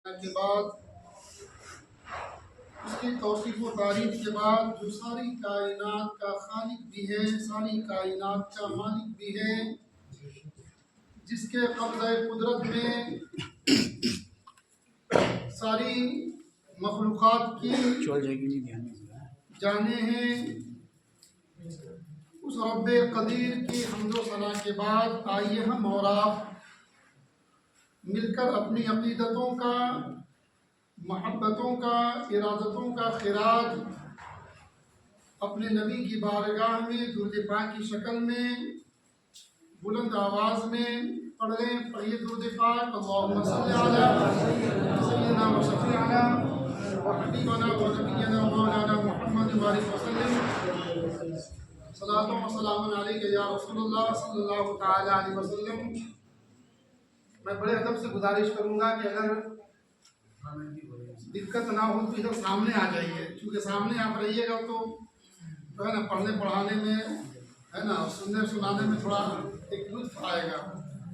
کے بعد اس کی توصیف و تعریف کے بعد جو ساری کائنات کا خالق بھی ہے، ساری کائنات کا مالک بھی ہے، جس کے قبضہ قدرت میں ساری مخلوقات کی جانیں ہیں، اس رب قدیر کی حمد و ثنا کے بعد آئیے ہم اور آپ مل کر اپنی عقیدتوں کا، محبتوں کا، ارادتوں کا خراج اپنے نبی کی بارگاہ میں درود پاک کی شکل میں بلند آواز میں پڑھیں۔ پڑھیے درود پاک۔ اللہم صلی علی سیدنا و شفیعنا و حبیبنا و نبینا و مولانا محمد وآلہ وسلم۔ صلاۃ و سلام علیک یا رسول اللہ صلی اللہ تعالی علیہ وسلم۔ میں بڑے ادب سے گزارش کروں گا کہ اگر دقت نہ ہو تو ادھر سامنے آ جائیے، کیونکہ سامنے آپ رہیے گا تو ہے نا پڑھنے پڑھانے میں ہے نا سننے سنانے میں تھوڑا ایک لطف آئے گا۔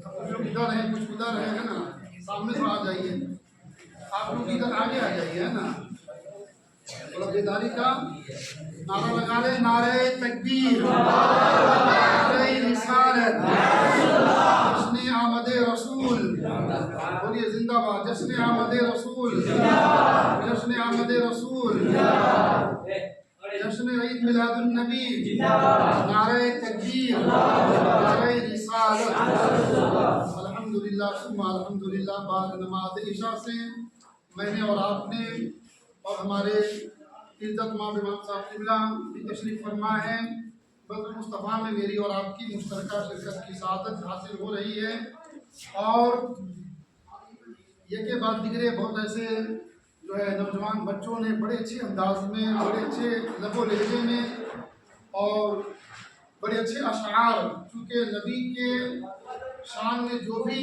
کچھ لوگ ادھر ہیں، کچھ ادھر ہیں، ہے نا سامنے تھوڑا آ جائیے، آپ لوگ ادھر آگے آ جائیے، ہے نا تھوڑا بیداری کا نعرہ لگا لیں۔ نعرہ تکبیر، نعرہ رسالت، جشن آمد رسول، بولیے زندہ باد، جشن آمد رسول، جشن آمد رسول، جشن عید میلاد النبی، نعرہ تکبیر، نعرہ رسالت۔ الحمدللہ ثم الحمدللہ۔ بعد نماز عشاء سے میں نے اور آپ نے اور ہمارے عزت مآب امام صاحب قبلہ بھی تشریف فرما ہے، بدر مصطفیٰ میں میری اور آپ کی مشترکہ شرکت کی سعادت حاصل ہو رہی ہے، اور یہ کے بعد دیگرے بہت ایسے جو ہے نوجوان بچوں نے بڑے اچھے انداز میں، بڑے اچھے لب و لہجے میں اور بڑے اچھے اشعار، چونکہ نبی کے شان میں جو بھی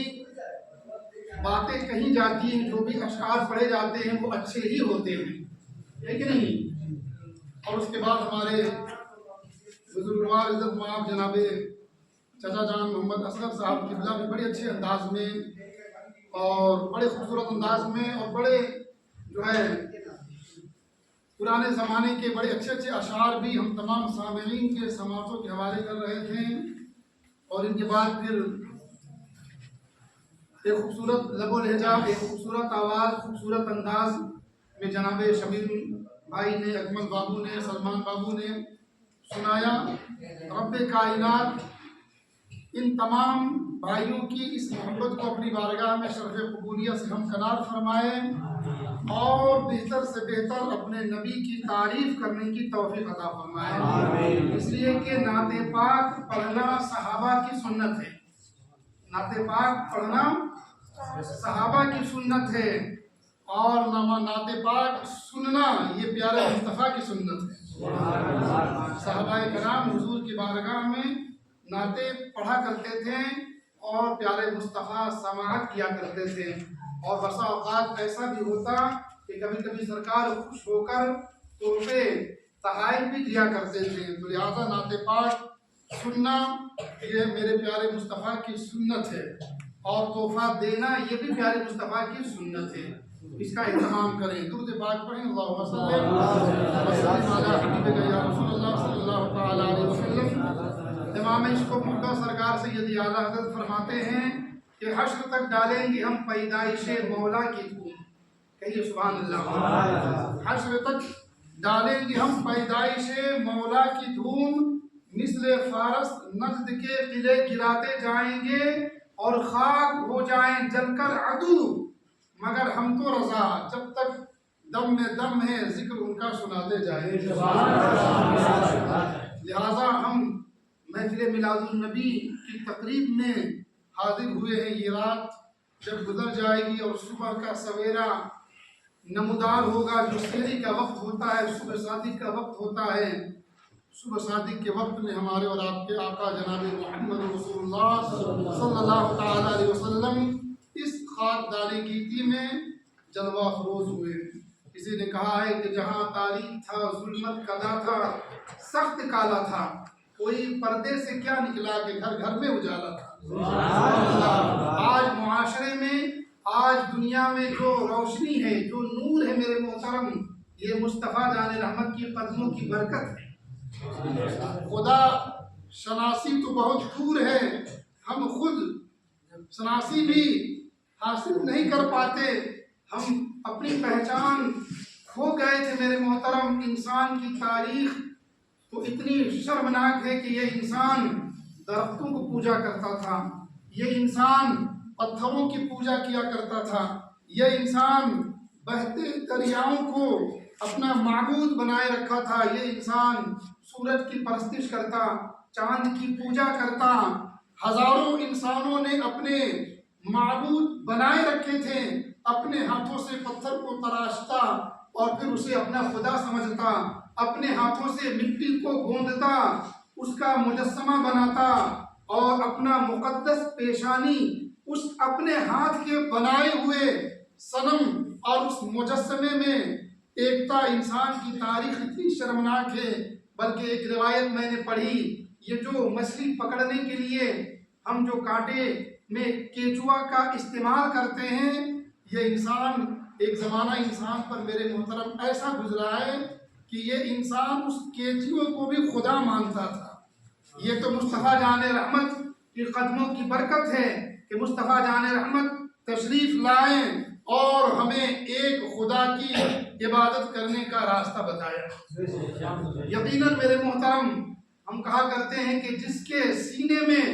باتیں کہی جاتی ہیں، جو بھی اشعار پڑھے جاتے ہیں وہ اچھے ہی ہوتے ہیں، ہے کہ نہیں؟ اور اس کے بعد ہمارے بزرگوار عزت مآب جناب چچا جان محمد اصغر صاحب قبلہ بھی بڑے اچھے انداز میں اور بڑے خوبصورت انداز میں اور بڑے جو ہے پرانے زمانے کے بڑے اچھے اچھے اشعار بھی ہم تمام سامعین کے سماعتوں کے حوالے کر رہے تھے، اور ان کے بعد پھر ایک خوبصورت لب و لہجہ، ایک خوبصورت آواز، خوبصورت انداز میں جناب شمیم بھائی نے، اکمل بابو نے، سلمان بابو نے سنایا۔ رب کائنات ان تمام بھائیوں کی اس محبت کو اپنی بارگاہ میں شرف قبولیت سے ہمکنار فرمائے، اور بہتر سے بہتر اپنے نبی کی تعریف کرنے کی توفیق عطا فرمائے، اس لیے کہ نعت پاک پڑھنا صحابہ کی سنت ہے، نعت پاک پڑھنا صحابہ کی سنت ہے، اور نعت پاک سننا یہ پیارے مصطفیٰ کی سنت ہے۔ صحابہ کرام حضور کی بارگاہ میں نعتیں پڑھا کرتے تھے اور پیارے مصطفیٰ سماعت کیا کرتے تھے، اور بسا اوقات ایسا بھی ہوتا کہ کبھی کبھی سرکار خوش ہو کر تحفے تحائف بھی دیا کرتے تھے، تو لہٰذا نعت پاک سننا یہ میرے پیارے مصطفیٰ کی سنت ہے، اور تحفہ دینا یہ بھی پیارے مصطفیٰ کی سنت ہے، اس کا اہتمام کریں۔ درود پاک پڑھیں۔ اللہم صلی وسلم علی حبیبک یا رسول اللہ صلی اللہ تعالی علیہ وسلم۔ امام عشق و مقدس سرکار سید اعلیٰ حضرت فرماتے ہیں کہ حشر تک ڈالیں گے ہم پیدائش مولا کی دھوم، کہیے سبحان اللہ۔ حشر تک ڈالیں گے ہم پیدائش مولا کی دھوم، مثل فارس نجد کے قلعے گراتے جائیں گے، اور خاک ہو جائیں جل کر عدو، مگر ہم تو رضا جب تک دم میں دم ہے ذکر ان کا سناتے جائیں۔ لہٰذا ہم محفل میلاد النبی کی تقریب میں حاضر ہوئے ہیں۔ یہ رات جب گزر جائے گی اور صبح کا سویرا نمودار ہوگا، جو سحری کا وقت ہوتا ہے، صبح صادق کا وقت ہوتا ہے، صبح صادق کے وقت میں ہمارے اور آپ کے آقا جناب محمد رسول اللہ صلی اللہ تعالی علیہ وسلم اس خاکدان گیتی میں جلوہ افروز ہوئے۔ کسی نے کہا ہے کہ جہاں تاریک تھا، ظلمت کدا تھا، سخت کالا تھا، کوئی پردے سے کیا نکلا کہ گھر گھر میں اجالا تھا۔ آج معاشرے میں آج دنیا میں جو روشنی ہے، جو نور ہے میرے محترم، یہ مصطفیٰ جان رحمت کی قدموں کی برکت ہے۔ خدا شناسی تو بہت دور ہے، ہم خود شناسی بھی حاصل نہیں کر پاتے، ہم اپنی پہچان کھو گئے تھے میرے محترم۔ انسان کی تاریخ تو اتنی شرمناک ہے کہ یہ انسان درختوں کو پوجا کرتا تھا، یہ انسان پتھروں کی پوجا کیا کرتا تھا، یہ انسان بہتے دریاؤں کو اپنا معبود بنائے رکھا تھا، یہ انسان سورج کی پرستش کرتا، چاند کی پوجا کرتا۔ ہزاروں انسانوں نے اپنے معبود بنائے رکھے تھے، اپنے ہاتھوں سے پتھر کو تراشتا اور پھر اسے اپنا خدا سمجھتا، اپنے ہاتھوں سے مٹی کو گوندتا، اس کا مجسمہ بناتا اور اپنا مقدس پیشانی اس اپنے ہاتھ کے بنائے ہوئے صنم اور اس مجسمے میں ٹیکتا۔ انسان کی تاریخ اتنی شرمناک ہے، بلکہ ایک روایت میں نے پڑھی، یہ جو مچھلی پکڑنے کے لیے ہم جو کانٹے میں کیچوا کا استعمال کرتے ہیں، یہ انسان ایک زمانہ انسان پر میرے محترم ایسا گزرا ہے کہ یہ انسان اس کیچوے کو بھی خدا مانتا تھا۔ یہ تو مصطفیٰ جان رحمت کی قدموں کی برکت ہے کہ مصطفیٰ جان رحمت تشریف لائیں اور ہمیں ایک خدا کی عبادت کرنے کا راستہ بتایا۔ یقیناً میرے محترم، ہم کہا کرتے ہیں کہ جس کے سینے میں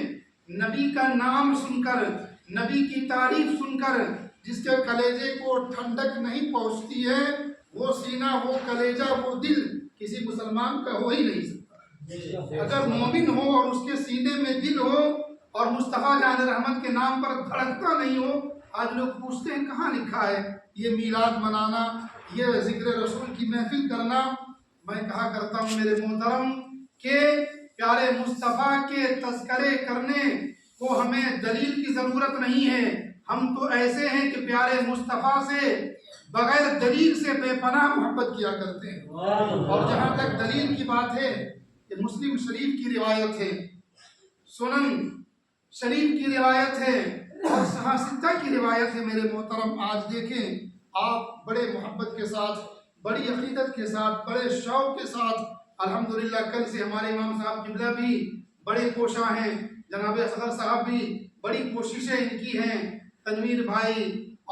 نبی کا نام سن کر، نبی کی تعریف سن کر جس کے کلیجے کو ٹھنڈک نہیں پہنچتی ہے، وہ سینہ، وہ کلیجہ، وہ دل کسی مسلمان کا ہو ہی نہیں سکتا۔ اگر مومن ہو اور اس کے سینے میں دل ہو اور مصطفیٰ جان رحمت کے نام پر دھڑکتا نہیں ہو، آج لوگ پوچھتے ہیں کہاں لکھا ہے یہ میلاد منانا، یہ ذکر رسول کی محفل کرنا۔ میں کہا کرتا ہوں میرے محترم کہ پیارے مصطفیٰ کے تذکرے کرنے کو ہمیں دلیل کی ضرورت نہیں ہے، ہم تو ایسے ہیں کہ پیارے مصطفیٰ سے بغیر دلیل سے بے پناہ محبت کیا کرتے ہیں۔ اور جہاں تک دلیل کی بات ہے، کہ مسلم شریف کی روایت ہے، سنن شریف کی روایت ہے اور صحاح ستہ کی روایت ہے میرے محترم۔ آج دیکھیں آپ بڑے محبت کے ساتھ، بڑی عقیدت کے ساتھ، بڑے شوق کے ساتھ، الحمدللہ کل سے ہمارے امام صاحب قبلہ بھی بڑے کوشاں ہیں، جناب اصغر صاحب بھی بڑی کوششیں ان کی ہیں، تنویر بھائی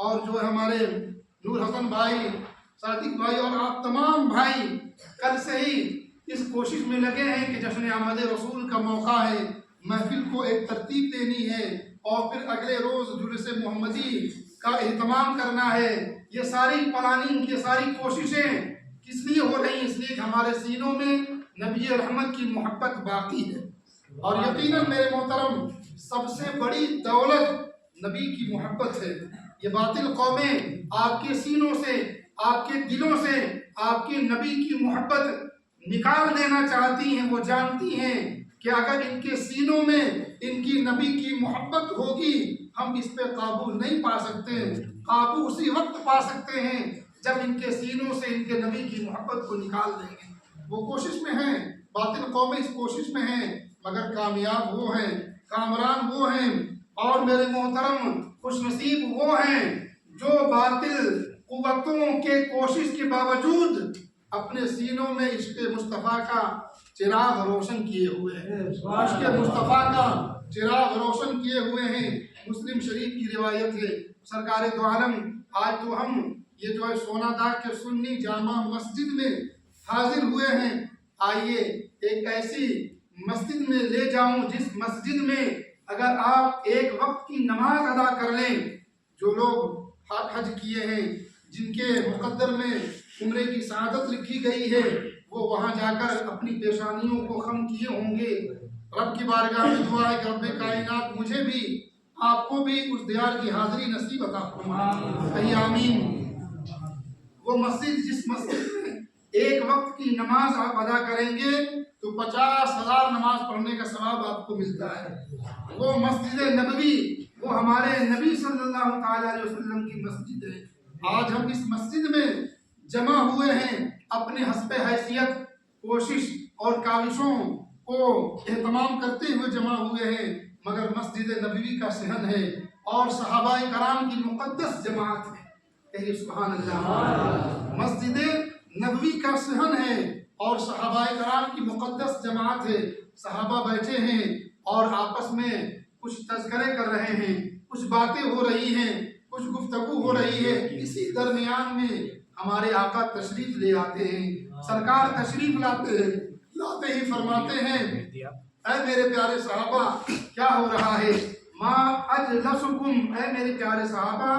اور جو ہمارے نور حسن بھائی، صادق بھائی اور آپ تمام بھائی کل سے ہی اس کوشش میں لگے ہیں کہ جشن آمد رسول کا موقع ہے، محفل کو ایک ترتیب دینی ہے اور پھر اگلے روز جلوس محمدی کا اہتمام کرنا ہے۔ یہ ساری پلاننگ، یہ ساری کوششیں کس لیے ہو رہی ہیں؟ اس لیے کہ ہمارے سینوں میں نبی رحمت کی محبت باقی ہے۔ اور یقیناً میرے محترم سب سے بڑی دولت نبی کی محبت ہے۔ یہ باطل قومیں آپ کے سینوں سے، آپ کے دلوں سے آپ کے نبی کی محبت نکال دینا چاہتی ہیں۔ وہ جانتی ہیں کہ اگر ان کے سینوں میں ان کی نبی کی محبت ہوگی، ہم اس پہ قابو نہیں پا سکتے۔ قابو اسی وقت پا سکتے ہیں جب ان کے سینوں سے ان کے نبی کی محبت کو نکال دیں گے۔ وہ کوشش میں ہیں، باطل قومیں اس کوشش میں ہیں، مگر کامیاب وہ ہیں، کامران وہ ہیں، اور میرے محترم خوش نصیب وہ ہیں جو باطل قوتوں کے کوشش کے باوجود اپنے سینوں میں عشق مصطفیٰ کا چراغ روشن کیے ہوئے ہیں، عشق مصطفیٰ کا چراغ روشن کیے ہوئے ہیں۔ مسلم شریف کی روایت ہے، سرکار دو عالم آج تو ہم یہ جو ہے سونا داغ کے سنی جامع مسجد میں حاضر ہوئے ہیں، آئیے ایک ایسی مسجد میں لے جاؤں جس مسجد میں اگر آپ ایک وقت کی نماز ادا کر لیں، جو لوگ حج کیے ہیں، جن کے مقدر میں عمرے کی سعادت لکھی گئی ہے، وہ وہاں جا کر اپنی پیشانیوں کو خم کیے ہوں گے۔ رب کی بارگاہ میں دعا ہے کہ رب کائنات مجھے بھی آپ کو بھی اس دیار کی حاضری نصیب عطا فرمائے، کہیں آمین۔ وہ مسجد جس مسجد میں ایک وقت کی نماز آپ ادا کریں گے تو 50,000 نماز پڑھنے کا ثواب آپ کو ملتا ہے۔ وہ مسجد نبوی، وہ ہمارے نبی صلی اللہ تعالی علیہ وسلم کی مسجد ہے۔ آج ہم اس مسجد میں جمع ہوئے ہیں، اپنے حسب حیثیت کوشش اور کاوشوں کو اہتمام کرتے ہوئے جمع ہوئے ہیں، مگر مسجد نبوی کا صحن ہے، اور صحابہ کرام کی مقدس جماعت ہے. کہیے سبحان اللہ. مسجد نبوی کا صحن ہے اور صحابہ کرام کی مقدس جماعت ہے. صحابہ بیٹھے ہیں اور آپس میں کچھ تذکرے کر رہے ہیں، کچھ باتیں ہو رہی ہیں، کچھ گفتگو ہو رہی ہے. اسی درمیان میں ہمارے آقا تشریف لے آتے ہیں. سرکار تشریف لاتے ہی فرماتے ہیں اے میرے پیارے صحابہ کیا ہو رہا ہے؟ ما اجلسکم، اے میرے پیارے صحابہ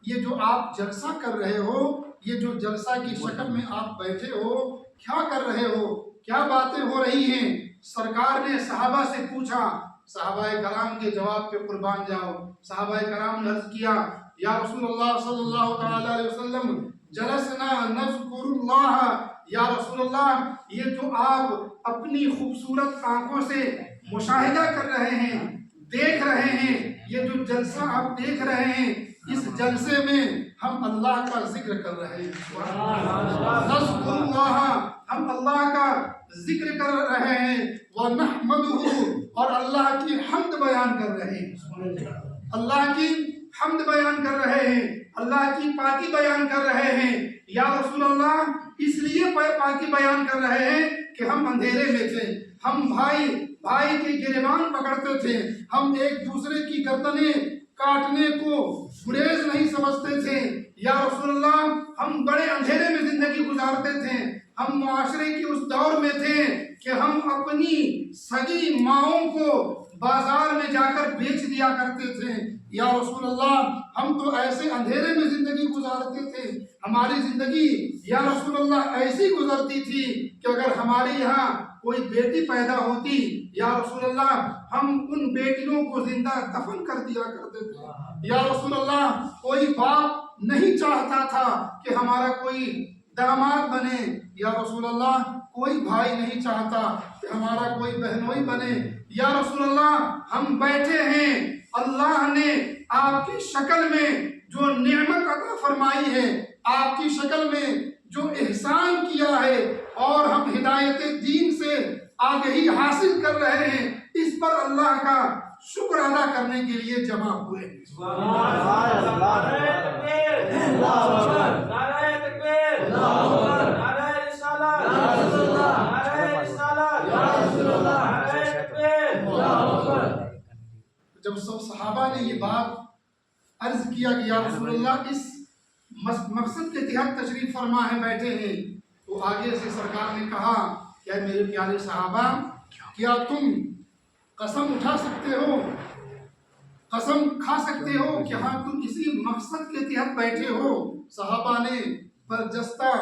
یہ جو آپ جلسہ کر رہے ہو، یہ جو جلسہ کی شکل میں آپ بیٹھے ہو، کیا کر رہے ہو؟ کیا باتیں ہو رہی ہیں؟ سرکار نے صحابہ سے پوچھا. صحابہ کرام کے جواب پہ قربان جاؤ. صحابہ کرام نے عرض کیا یا رسول اللہ صلی اللہ تعالی علیہ وسلم جلسنا نذکر اللہ. یا رسول اللہ یہ جو آپ اپنی خوبصورت آنکھوں سے مشاہدہ کر رہے ہیں، دیکھ رہے ہیں، یہ جو جلسہ آپ دیکھ رہے ہیں، اس جلسے میں ہم اللہ کا ذکر کر رہے ہیں. نذکر اللہ، ہم اللہ کا ذکر کر رہے ہیں. وَنَحْمَدُهُ، اور اللہ کی حمد بیان کر رہے ہیں. اللہ کی حمد بیان کر رہے ہیں، اللہ کی پاکی بیان کر رہے ہیں. یا رسول اللہ اس لیے پاکی بیان کر رہے ہیں کہ ہم اندھیرے میں تھے، ہم بھائی کے گریبان پکڑتے تھے، ہم ایک دوسرے کی گردنیں کاٹنے کو گریز نہیں سمجھتے تھے. یا رسول اللہ ہم بڑے اندھیرے میں زندگی گزارتے تھے. ہم معاشرے کے اس دور میں تھے کہ ہم اپنی سگی ماؤں کو بازار میں جا کر بیچ دیا کرتے تھے. یا رسول اللہ ہم تو ایسے اندھیرے میں زندگی گزارتے تھے. ہماری زندگی یا رسول اللہ ایسی گزرتی تھی کہ اگر ہمارے یہاں کوئی بیٹی پیدا ہوتی یا رسول اللہ ہم ان بیٹیوں کو زندہ دفن کر دیا کرتے تھے. یا رسول اللہ کوئی باپ نہیں چاہتا تھا کہ ہمارا کوئی داماد بنے. یا رسول اللہ کوئی بھائی نہیں چاہتا کہ ہمارا کوئی بہنوئی بنے. یا رسول اللہ ہم بیٹھے ہیں، اللہ نے آپ کی شکل میں جو نعمت عطا فرمائی ہے، آپ کی شکل میں جو احسان کیا ہے، اور ہم ہدایت دین سے آگہی حاصل کر رہے ہیں، اس پر اللہ کا شکر ادا کرنے کے لیے جمع ہوئے. جب سب صحابہ نے یہ بات عرض کیا کہ یا رسول اللہ اس مقصد کے تحت تشریف فرما ہے بیٹھے ہیں، تو آگے سے سرکار نے کہا کہ میرے پیارے صحابہ کیا تم قسم اٹھا سکتے ہو، قسم کھا سکتے ہو کہ ہاں تم کسی مقصد کے تحت بیٹھے ہو؟ صحابہ نے برجستہ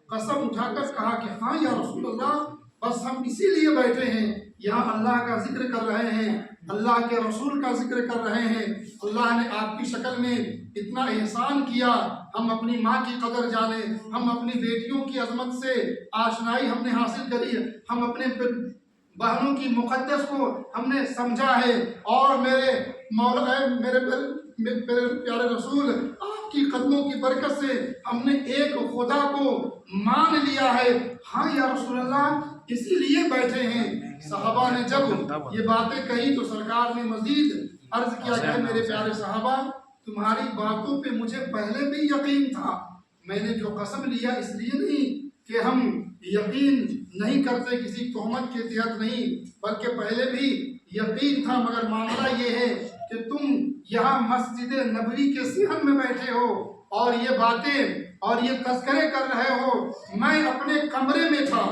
قسم اٹھا کر کہا کہ ہاں یا رسول اللہ بس ہم اسی لیے بیٹھے ہیں، یہاں اللہ کا ذکر کر رہے ہیں، اللہ کے رسول کا ذکر کر رہے ہیں. اللہ نے آپ کی شکل میں اتنا احسان کیا، ہم اپنی ماں کی قدر جانے، ہم اپنی بیٹیوں کی عظمت سے آشنائی ہم نے حاصل کری، ہم اپنے بہنوں کی مقدس کو ہم نے سمجھا ہے، اور میرے مولا میرے پیارے رسول آپ کی قدموں کی برکت سے ہم نے ایک خدا کو مان لیا ہے. ہاں یا رسول اللہ اسی لیے بیٹھے ہیں. صحابہ نے جب یہ باتیں کہی تو سرکار نے مزید عرض کیا کہ میرے پیارے صحابہ تمہاری باتوں پہ مجھے پہلے بھی یقین تھا، میں نے جو قسم لیا اس لیے نہیں کہ ہم یقین نہیں کرتے کسی تہمت کے تحت نہیں، بلکہ پہلے بھی یقین تھا، مگر معاملہ یہ ہے کہ تم یہاں مسجد نبوی کے صحن میں بیٹھے ہو اور یہ باتیں اور یہ تذکرے کر رہے ہو. میں اپنے کمرے میں تھا،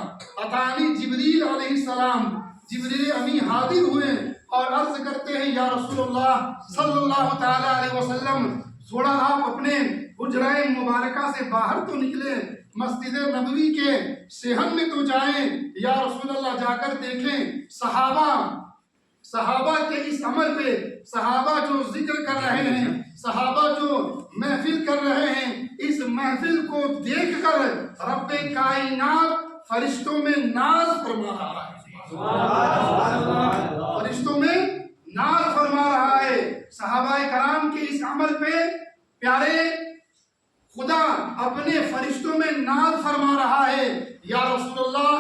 اتانی جبریل علیہ السلام، جبریل امی حاضر ہوئے اور عرض کرتے ہیں یا رسول اللہ صلی اللہ تعالی علیہ وسلم تھوڑا آپ اپنے حجرہ مبارکہ سے باہر تو نکلے، مسجد نبوی کے صحن میں تو جائیں. یا رسول اللہ جا کر دیکھیں صحابہ کے اس عمل پہ، صحابہ جو ذکر کر رہے ہیں، صحابہ جو محفل کر رہے ہیں، اس محفل کو دیکھ کر رب کائنات فرشتوں میں ناز فرما رہا ہے، فرشتوں میں ناز فرما رہا ہے. صحابہ کرام کے اس عمل پہ پیارے خدا اپنے فرشتوں میں ناز فرما رہا ہے. یا رسول اللہ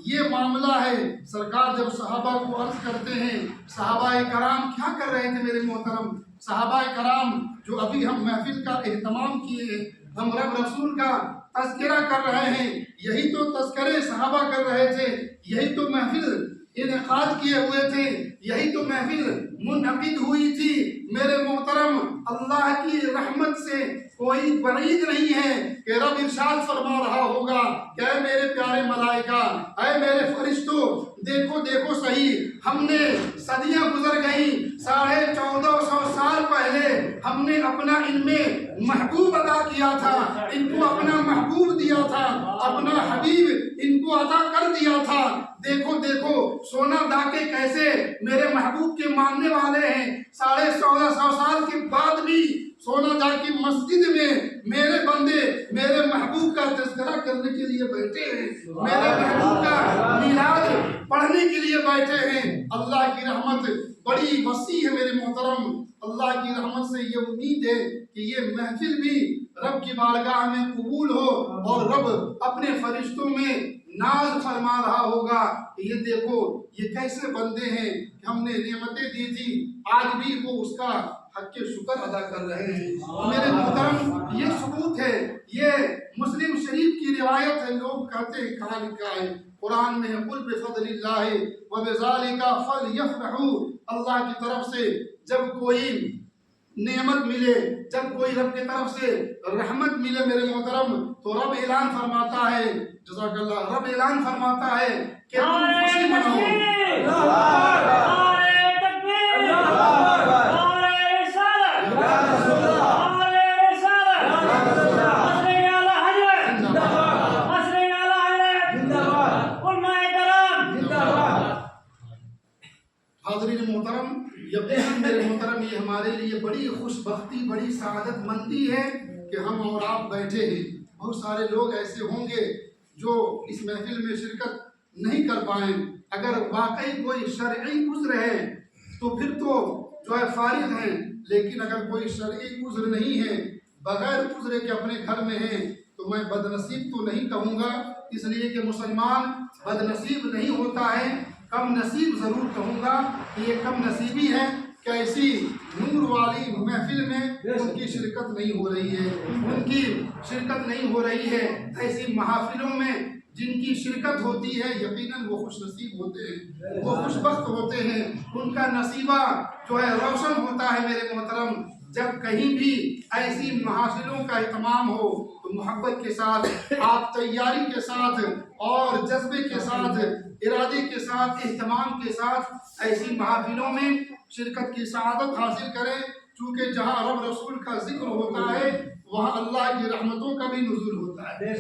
یہ معاملہ ہے۔ سرکار جب صحابہ کو عرض کرتے ہیں، صحابہ کرام کیا کر رہے تھے میرے محترم؟ صحابہ کرام جو ابھی ہم محفل کا اہتمام کیے ہیں، ہم رب رسول کا تذکرہ کر رہے ہیں، یہی تو تذکرے صحابہ کر رہے تھے، یہی تو محفل انعقاد کیے ہوئے تھے، یہی تو محفل منعقد ہوئی تھی۔ میرے محترم، اللہ کی رحمت سے کوئی بعید نہیں ہے کہ رب ارشاد فرما رہا ہوگا کہ اے میرے پیارے ملائکہ، اے میرے فرشتوں، دیکھو دیکھو صحیح، ہم نے صدیاں گزر گئیں، 1450 سال پہلے ہم نے اپنا ان میں محبوب عطا کیا تھا، ان کو اپنا محبوب دیا تھا، اپنا حبیب ان کو عطا کر دیا تھا۔ دیکھو دیکھو سونا ڈاکے کیسے میرے محبوب کے ماننے والے ہیں، 1450 سال کے بعد بھی سونا جا کی مسجد میں میرے بندے میرے محبوب کا تذکرہ کرنے کے لیے بیٹھے ہیں، میرے محبوب کا میلاد پڑھنے کے لیے بیٹھے ہیں۔ اللہ کی رحمت بڑی وسیع ہے میرے محترم، اللہ کی رحمت سے یہ امید ہے کہ یہ محفل بھی رب کی بارگاہ میں قبول ہو اور رب اپنے فرشتوں میں ناز فرما رہا ہوگا کہ یہ دیکھو یہ کیسے بندے ہیں کہ ہم نے نعمتیں دی تھی، آج بھی وہ اس کا حق کے شکر ادا کر رہے ہیں۔ میرے محترم، یہ ثبوت ہے، یہ مسلم شریف کی روایت ہے۔ لوگ کہتے ہیں کہاں لکھا ہے؟ قرآن میں قل بفضل اللہ وبذالک فلیفرحوا، اللہ کی طرف سے جب کوئی نعمت ملے، جب کوئی رب کی طرف سے رحمت ملے میرے محترم، تو رب اعلان فرماتا ہے، جزاک اللہ، رب اعلان فرماتا ہے کہ تم خوشی مناؤ۔ حاضرین محترم، یقیناً میرے محترم یہ ہمارے لیے بڑی خوش بختی، بڑی سعادت مندی ہے کہ ہم اور آپ بیٹھے ہیں۔ بہت سارے لوگ ایسے ہوں گے جو اس محفل میں شرکت نہیں کر پائیں۔ اگر واقعی کوئی شرعی عذر ہے تو پھر تو جو ہے فارغ ہیں، لیکن اگر کوئی شرعی عذر نہیں ہے، بغیر عذر کے اپنے گھر میں ہیں، تو میں بد نصیب تو نہیں کہوں گا، اس لیے کہ مسلمان بد نصیب نہیں ہوتا ہے، کم نصیب ضرور کہوں گا کہ یہ کم نصیبی ہے کہ ایسی نور والی محفل میں ان کی شرکت نہیں ہو رہی ہے، ان کی شرکت نہیں ہو رہی ہے۔ ایسی محافلوں میں جن کی شرکت ہوتی ہے یقیناً وہ خوش نصیب ہوتے ہیں، وہ خوش بخت ہوتے ہیں، ان کا نصیبہ جو ہے روشن ہوتا ہے میرے محترم۔ جب کہیں بھی ایسی محافلوں کا اہتمام ہو تو محبت کے ساتھ، آپ تیاری کے ساتھ اور جذبے کے ساتھ، ارادے کے ساتھ، اہتمام کے ساتھ ایسی محافلوں میں شرکت کی سعادت حاصل کریں، چونکہ جہاں رب رسول کا ذکر ہوتا ہے وہاں اللہ کی رحمتوں کا بھی نزول ہوتا ہے،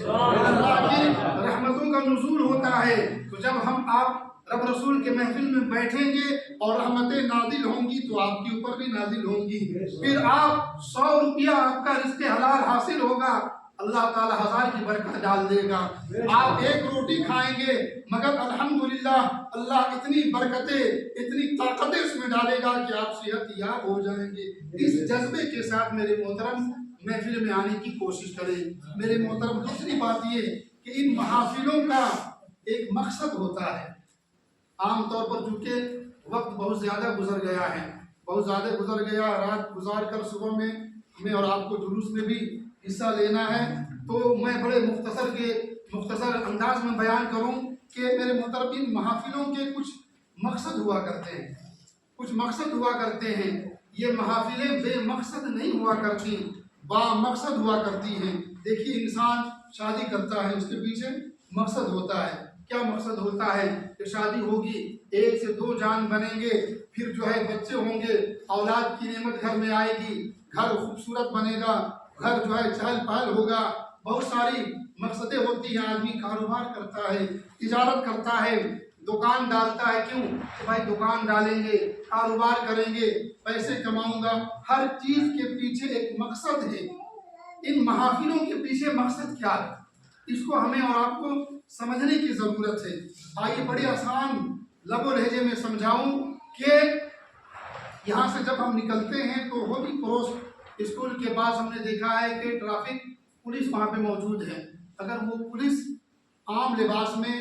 اللہ کی رحمتوں کا نزول ہوتا ہے۔ تو جب ہم آپ رب رسول کے محفل میں بیٹھیں گے اور رحمتیں نازل ہوں گی تو آپ کے اوپر بھی نازل ہوں گی، پھر آپ 100 روپیہ آپ کا رزق حلال حاصل ہوگا، اللہ تعالی 1000 کی برکت ڈال دے گا۔ آپ 1 روٹی کھائیں گے مگر الحمدللہ اللہ اتنی برکتیں، اتنی طاقتیں اس میں ڈالے گا کہ آپ صحت یاب ہو جائیں گے۔ اس جذبے کے ساتھ میرے محترم محفل میں آنے کی کوشش کریں۔ میرے محترم دوسری بات یہ کہ ان محافلوں کا ایک مقصد ہوتا ہے۔ عام طور پر چونکہ وقت بہت زیادہ گزر گیا ہے، بہت زیادہ گزر گیا، رات گزار کر صبح میں ہمیں اور آپ کو جلوس میں بھی حصہ لینا ہے، تو میں بڑے مختصر انداز میں بیان کروں کہ میرے محترم ان محافلوں کے کچھ مقصد ہوا کرتے ہیں، کچھ مقصد ہوا کرتے ہیں۔ یہ محافلیں بے مقصد نہیں ہوا کرتی، با مقصد ہوا کرتی ہیں۔ دیکھیے انسان شادی کرتا ہے، اس کے پیچھے مقصد ہوتا ہے۔ کیا مقصد ہوتا ہے کہ شادی ہوگی، 1 سے 2 جان بنیں گے، پھر جو ہے بچے ہوں گے، اولاد کی نعمت گھر میں آئے گی، گھر خوبصورت بنے گا، گھر جو ہے چہل پہل ہوگا، بہت ساری مقصدیں ہوتی ہیں۔ آدمی کاروبار کرتا ہے، تجارت کرتا ہے، دکان ڈالتا ہے، کیوں کہ بھائی دکان ڈالیں گے، کاروبار کریں گے، پیسے کماؤں گا۔ ہر چیز کے پیچھے ایک مقصد ہے۔ ان محافلوں کے پیچھے مقصد کیا ہے، اس کو ہمیں اور آپ کو سمجھنے کی ضرورت ہے۔ آئیے بڑے آسان لب و لہجے میں سمجھاؤں کہ یہاں سے جب ہم نکلتے ہیں تو ہولی کراس اسکول کے پاس ہم نے دیکھا ہے کہ ٹریفک پولیس وہاں پہ موجود ہے۔ اگر وہ پولیس عام لباس میں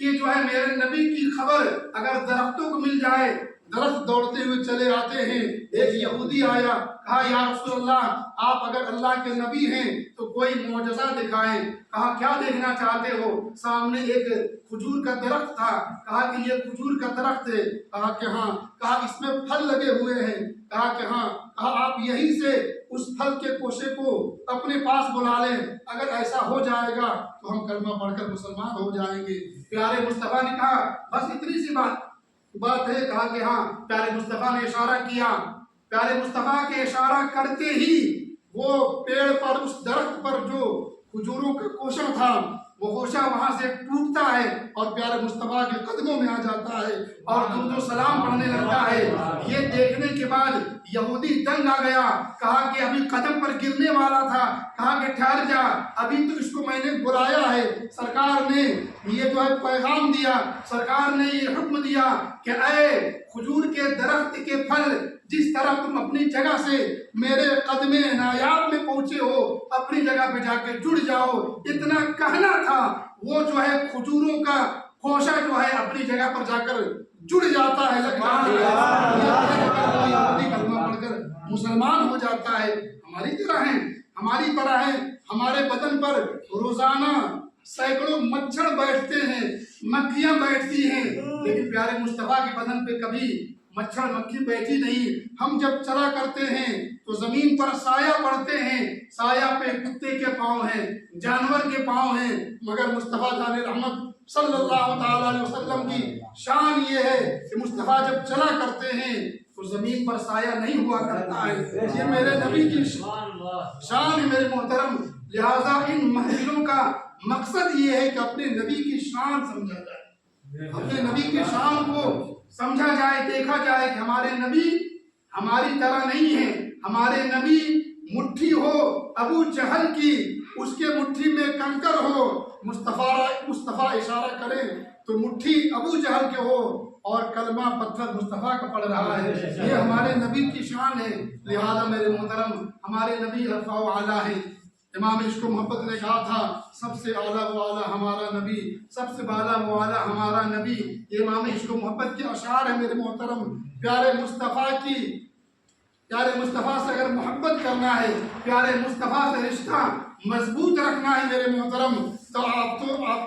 کہ جو ہے میرے نبی کی خبر اگر درختوں کو مل جائے، درخت دوڑتے ہوئے چلے آتے ہیں۔ ایک یہودی آیا، کہا یا رسول اللہ آپ اگر اللہ کے نبی ہیں تو کوئی معجزہ دکھائیں۔ کہا کیا دیکھنا چاہتے ہو؟ سامنے ایک کھجور کا درخت تھا، کہا کہ یہ کھجور کا درخت ہے؟ کہا کہ ہاں۔ کہا اس میں پھل لگے ہوئے ہیں؟ کہا کہ ہاں۔ کہا آپ یہیں سے اس پھل کے کوشے کو اپنے پاس بلا لیں، اگر ایسا ہو جائے گا تو ہم کلمہ پڑھ کر مسلمان ہو جائیں گے۔ پیارے مصطفیٰ نے کہا بس اتنی سی بات ہے؟ کہا کہ ہاں۔ پیارے مصطفیٰ نے اشارہ کیا، پیارے مصطفیٰ کے اشارہ کرتے ہی وہ پیڑ پر، اس درخت پر جو کھجوروں کا کوشہ تھا، وہ خوشہ وہاں سے ٹوٹتا ہے اور پیارے مصطفیٰ کے قدموں میں آ جاتا ہے اور درود و سلام پڑھنے لگتا ہے۔ یہ دیکھنے کے بعد یہودی دنگ آ گیا، کہا کہ ابھی قدم پر گرنے والا تھا، کہا کہ ٹھہر جا، ابھی تو اس کو میں نے بلایا ہے، سرکار نے یہ جو ہے پیغام دیا، سرکار نے یہ حکم دیا کہ اے کھجور کے درخت کے پھل، جس طرح تم اپنی جگہ سے میرے قدم نایاب میں پہنچے ہو، اپنی جگہ پہ جا کے جڑ جاؤ۔ اتنا کہنا تھا، وہ جو ہے کھجوروں کا خوشہ جو ہے اپنی جگہ پر جا کر جڑ جاتا ہے، لگ جاتا ہے، کلمہ پڑھ کر مسلمان ہو جاتا ہے۔ ہماری طرح ہے، ہمارے بدن پر روزانہ سینکڑوں مچھر بیٹھتے ہیں، مکھیاں بیٹھتی ہیں، لیکن پیارے مصطفیٰ کے بدن پہ کبھی مچھر مکھی بیٹھی نہیں۔ ہم جب چلا کرتے ہیں تو زمین پر سایہ پڑتے ہیں، سایہ پہ کتے کے پاؤں ہیں، جانور کے پاؤں ہیں، مگر مصطفیٰ جان رحمت صلی اللہ تعالی علیہ وسلم کی شان یہ ہے کہ مصطفیٰ جب چلا کرتے ہیں تو زمین پر سایہ نہیں ہوا کرتا ہے۔ یہ میرے نبی کی شان ہے میرے محترم۔ لہذا ان محفلوں کا مقصد یہ ہے کہ اپنے نبی کی شان سمجھا جائے، اپنے نبی کی شان کو سمجھا جائے، دیکھا جائے کہ ہمارے نبی ہماری طرح نہیں ہے۔ ہمارے نبی مٹھی ہو ابو جہل کی، اس کے مٹھی میں کنکر ہو، مصطفیٰ اشارہ کرے تو مٹھی ابو جہل کے ہو اور کلمہ پتھر مصطفیٰ کا پڑھ رہا ہے۔ یہ ہمارے نبی کی شان ہے۔ لہذا میرے محترم ہمارے نبی رفع و اعلیٰ ہے۔ امام عشق و محبت نے کہا تھا سب سے اعلیٰ و اعلیٰ ہمارا نبی، سب سے بالا و اعلیٰ ہمارا نبی۔ یہ امام عشق و محبت کے اشعار ہیں میرے محترم۔ پیارے مصطفیٰ سے اگر محبت کرنا ہے، پیارے مصطفیٰ سے رشتہ مضبوط رکھنا ہے میرے محترم، تو آپ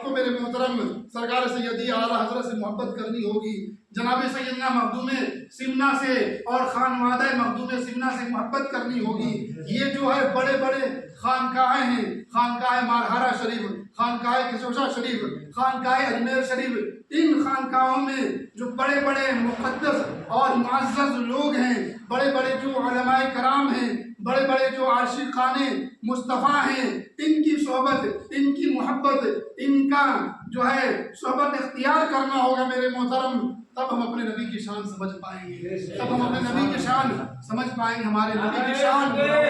کو میرے محترم سرکار سیدی اعلیٰ حضرت سے محبت کرنی ہوگی، جناب سیدنا مخدوم سمنا سے اور خانوادہ مخدوم سمنا سے محبت کرنی ہوگی۔ یہ جو ہے بڑے بڑے خانقاہیں ہیں، خانقاہ مارہارہ شریف، خانقاہ کشوشا شریف، خانقاہ اجمیر شریف، ان خانقاہوں میں جو بڑے بڑے مقدس اور معزز لوگ ہیں، بڑے بڑے جو علماء کرام ہیں، بڑے بڑے جو عاشقان مصطفیٰ ہیں، ان کی صحبت، ان کی محبت، ان کا جو ہے صحبت اختیار کرنا ہوگا میرے محترم، تب ہم اپنے نبی کی شان سمجھ پائیں گے، تب ہم اپنے نبی کی شان سمجھ پائیں گے۔ ہمارے نبی کی شان میرے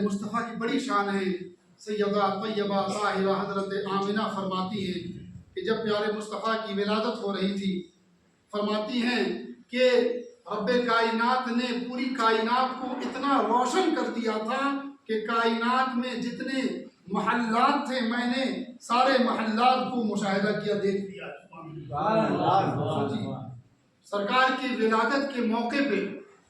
مصطفیٰ کی بڑی شان ہے۔ سیدہ طیبہ طاہرہ حضرت آمنہ فرماتی ہے کہ جب پیارے مصطفیٰ کی ولادت ہو رہی تھی، فرماتی ہیں کہ رب کائنات نے پوری کائنات کو اتنا روشن کر دیا تھا کہ کائنات میں جتنے محلات تھے میں نے سارے محلات کو مشاہدہ کیا، دیکھ لیا۔ سرکار کی ولادت کے موقع پہ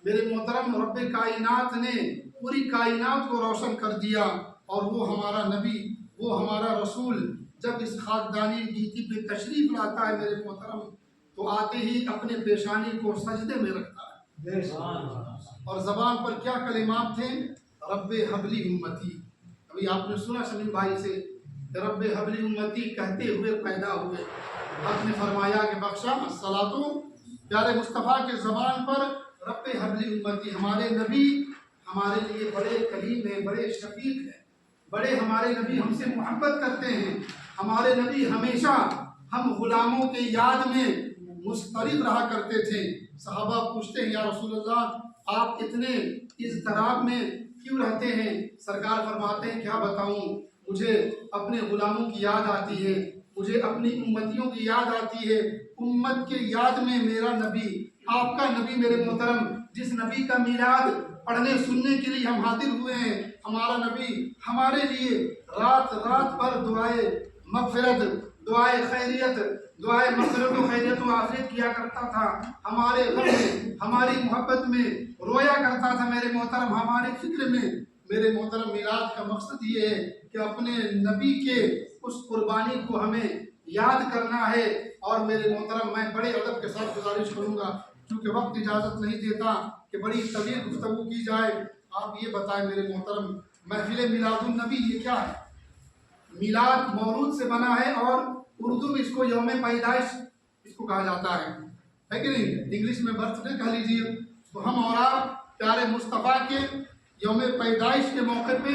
میرے محترم رب کائنات نے پوری کائنات کو روشن کر دیا، اور وہ ہمارا نبی، وہ ہمارا رسول جب اس خاکدانی گیتی پہ تشریف لاتا ہے میرے محترم، تو آتے ہی اپنے پیشانی کو سجدے میں رکھتا ہے، اور زبان پر کیا کلمات تھے؟ رب حبلی امتی۔ ابھی آپ نے سنا شمیم بھائی سے رب حبلی امتی کہتے ہوئے پیدا ہوئے، آپ نے فرمایا کہ بخشا الصلاۃ، پیارے مصطفیٰ کے زبان پر رب حبلی امتی، ہمارے نبی ہمارے لیے بڑے کریم ہیں، بڑے شفیق ہیں، بڑے ہمارے نبی ہم سے محبت کرتے ہیں۔ ہمارے نبی ہمیشہ ہم غلاموں کے یاد میں مضطرب رہا کرتے تھے۔ صحابہ پوچھتے ہیں یا رسول اللہ آپ اتنے اضطراب میں کیوں رہتے ہیں؟ سرکار فرماتے ہیں کیا بتاؤں، مجھے اپنے غلاموں کی یاد آتی ہے، مجھے اپنی امتیوں کی یاد آتی ہے. امت کے یاد میں میرا نبی، آپ کا نبی میرے محترم، جس نبی کا میلاد پڑھنے سننے کے لیے ہم حاضر ہوئے ہیں، ہمارا نبی ہمارے لیے رات رات بھر دعائے مغفرت، دعائے خیریت، دعائے مغفرت و خیریت و عافیت کیا کرتا تھا. ہمارے غم میں، ہماری محبت میں رویا کرتا تھا میرے محترم، ہمارے فکر میں. میرے محترم میلاد کا مقصد یہ ہے کہ اپنے نبی کے اس قربانی کو ہمیں یاد کرنا ہے. اور میرے محترم میں بڑے ادب کے ساتھ گزارش کروں گا، کیونکہ وقت اجازت نہیں دیتا کہ بڑی طویل گفتگو کی جائے. آپ یہ بتائیں میرے محترم، محفل میلاد النبی یہ کیا ہے؟ میلاد مولود سے بنا ہے، اور اردو میں اس کو یوم پیدائش اس کو کہا جاتا ہے کہ نہیں؟ انگلش میں برتھ ڈے کہہ لیجیے. تو ہم اور آپ پیارے مصطفیٰ کے یوم پیدائش کے موقع پہ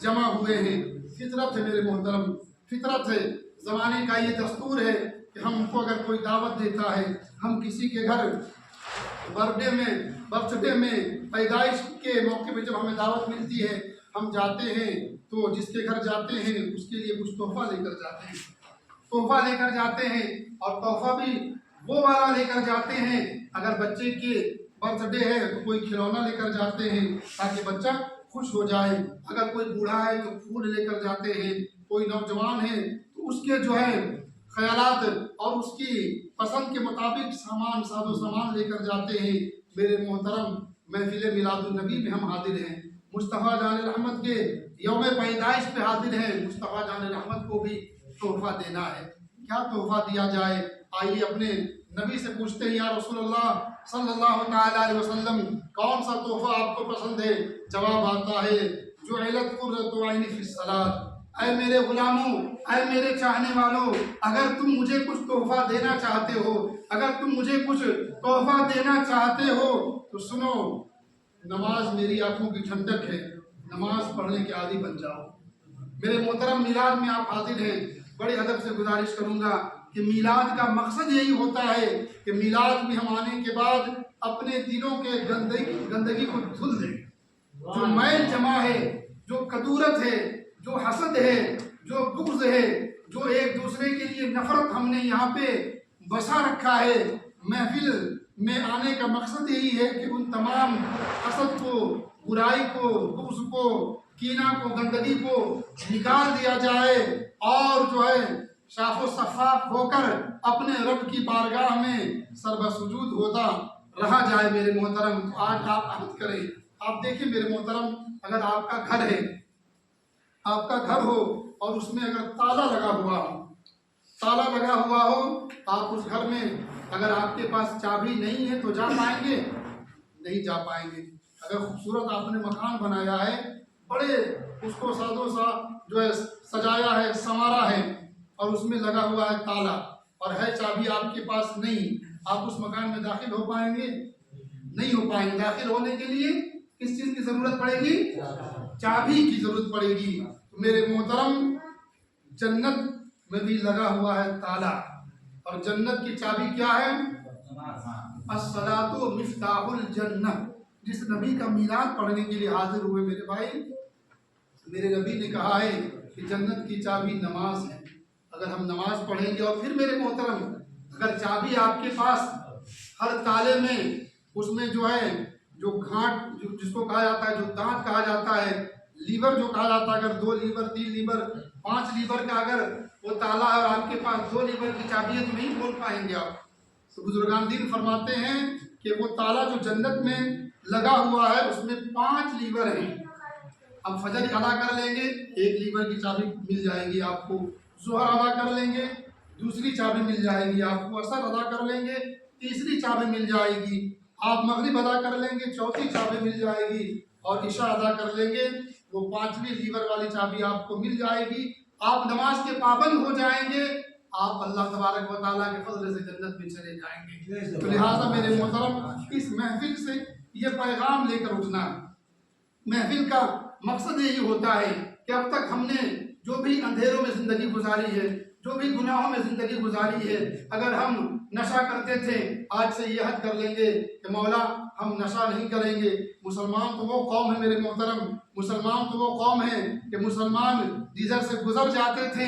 جمع ہوئے ہیں. فطرت ہے میرے محترم، فطرت ہے. زمانے کا یہ دستور ہے کہ ہم کو اگر کوئی دعوت دیتا ہے، ہم کسی کے گھر برتھ ڈے میں پیدائش کے موقع پہ جب ہمیں دعوت ملتی ہے، ہم جاتے ہیں تو جس کے گھر جاتے ہیں اس کے لیے کچھ تحفہ لے کر جاتے ہیں. تحفہ لے کر جاتے ہیں، اور تحفہ بھی وہ والا لے کر جاتے ہیں. اگر بچے کے برتھ ڈے ہے تو کوئی کھلونا لے کر جاتے ہیں تاکہ بچہ خوش ہو جائے. اگر کوئی بوڑھا ہے تو پھول لے کر جاتے ہیں. کوئی نوجوان ہے تو اس کے جو ہے خیالات اور اس کی پسند کے مطابق سامان، ساز و سامان لے کر جاتے ہیں. میرے محترم محفل میلاد النبی میں ہم حاضر ہیں، مصطفیٰ جان رحمت کے یوم پیدائش پہ حاضر ہیں. مصطفیٰ جان رحمت کو بھی تحفہ دینا ہے. کیا تحفہ دیا جائے؟ آئیے اپنے نبی سے پوچھتے ہیں، یا رسول اللہ صلی اللہ تعالیٰ علیہ وسلم، کون سا تحفہ آپ کو پسند ہے؟ جواب آتا ہے، جعلت قرۃ عینی فی الصلاۃ. اے میرے غلاموں، اے میرے چاہنے والوں، اگر تم مجھے کچھ تحفہ دینا چاہتے ہو، اگر تم مجھے کچھ تحفہ دینا چاہتے ہو تو سنو، نماز میری آنکھوں کی ٹھنڈک ہے، نماز پڑھنے کے عادی بن جاؤ. میرے محترم میلاد میں آپ حاضر ہیں، بڑے ادب سے گزارش کروں گا کہ میلاد کا مقصد یہی ہوتا ہے کہ میلاد میں ہم آنے کے بعد اپنے دلوں کے گندگی کو دھل دیں. جو میل جمع ہے، جو کدورت ہے، جو حسد ہے، جو بغض ہے، جو ایک دوسرے کے لیے نفرت ہم نے یہاں پہ بسا رکھا ہے، محفل میں آنے کا مقصد یہی ہے کہ ان تمام حسد کو، برائی کو، بغض کو، کینہ کو، گندگی کو نکال دیا جائے، اور جو ہے صاف و شفاف ہو کر اپنے رب کی بارگاہ میں سربہ سجود ہوتا رہا جائے. میرے محترم آج آپ عہد کریں. آپ دیکھیں میرے محترم، اگر آپ کا گھر ہے، آپ کا گھر ہو اور اس میں اگر تالا لگا ہوا ہو، آپ اس گھر میں اگر آپ کے پاس چابی نہیں ہے تو جا پائیں گے؟ نہیں جا پائیں گے. اگر خوبصورت آپ نے مکان بنایا ہے، بڑے اس کو سادو سا جو ہے سجایا ہے، سنوارا ہے، اور اس میں لگا ہوا ہے تالا، اور ہے چابی آپ کے پاس نہیں، آپ اس مکان میں داخل ہو پائیں گے؟ نہیں ہو پائیں گے. داخل ہونے کے لیے کس چیز کی ضرورت پڑے گی؟ چابی کی ضرورت پڑے گی. میرے محترم جنت میں بھی لگا ہوا ہے تالا، اور جنت کی چابی کیا ہے؟ الصلاۃ مفتاح الجنہ. جس نبی کا میلاد پڑھنے کے لیے حاضر ہوئے میرے بھائی، میرے نبی نے کہا ہے کہ جنت کی چابی نماز ہے. اگر ہم نماز پڑھیں گے، اور پھر میرے محترم اگر چابی آپ کے پاس ہر تالے میں، اس میں جو ہے جو گھانٹ جس کو کہا جاتا ہے، جو دانت کہا جاتا ہے، لیور جو کہا جاتا ہے، اگر 2 لیور 3 لیور 5 لیور کا اگر وہ تالا ہے اور آپ کے پاس 2 لیور کی چابی ہے تو نہیں کھول پائیں گے آپ. تو بزرگان دین فرماتے ہیں کہ وہ تالا جو جنت میں لگا ہوا ہے اس میں 5 لیور ہیں. اب فجر ادا کر لیں گے، 1 لیور کی چابی مل جائے گی آپ کو. ظہر ادا کر لیں گے، دوسری چابی مل جائے گی آپ کو. عصر ادا کر لیں گے، تیسری چابی مل جائے گی. آپ مغرب ادا کر لیں گے، چوتھی چابی مل جائے گی. اور عشاء ادا کر لیں گے، وہ 5ویں لیور والی چابی آپ کو مل جائے گی. آپ نماز کے پابند ہو جائیں گے، آپ اللہ تبارک و تعالیٰ کے فضل سے جنت میں چلے جائیں گے. تو لہٰذا میرے محترم اس محفل سے یہ پیغام لے کر اٹھنا. محفل کا مقصد یہی ہوتا ہے کہ اب تک ہم نے جو بھی اندھیروں میں زندگی گزاری ہے، جو بھی گناہوں میں زندگی گزاری ہے، اگر ہم نشہ کرتے تھے، آج سے یہ عہد کر لیں گے کہ مولا ہم نشہ نہیں کریں گے. مسلمان تو وہ قوم ہے میرے محترم، مسلمان تو وہ قوم ہے کہ مسلمان جدھر سے گزر جاتے تھے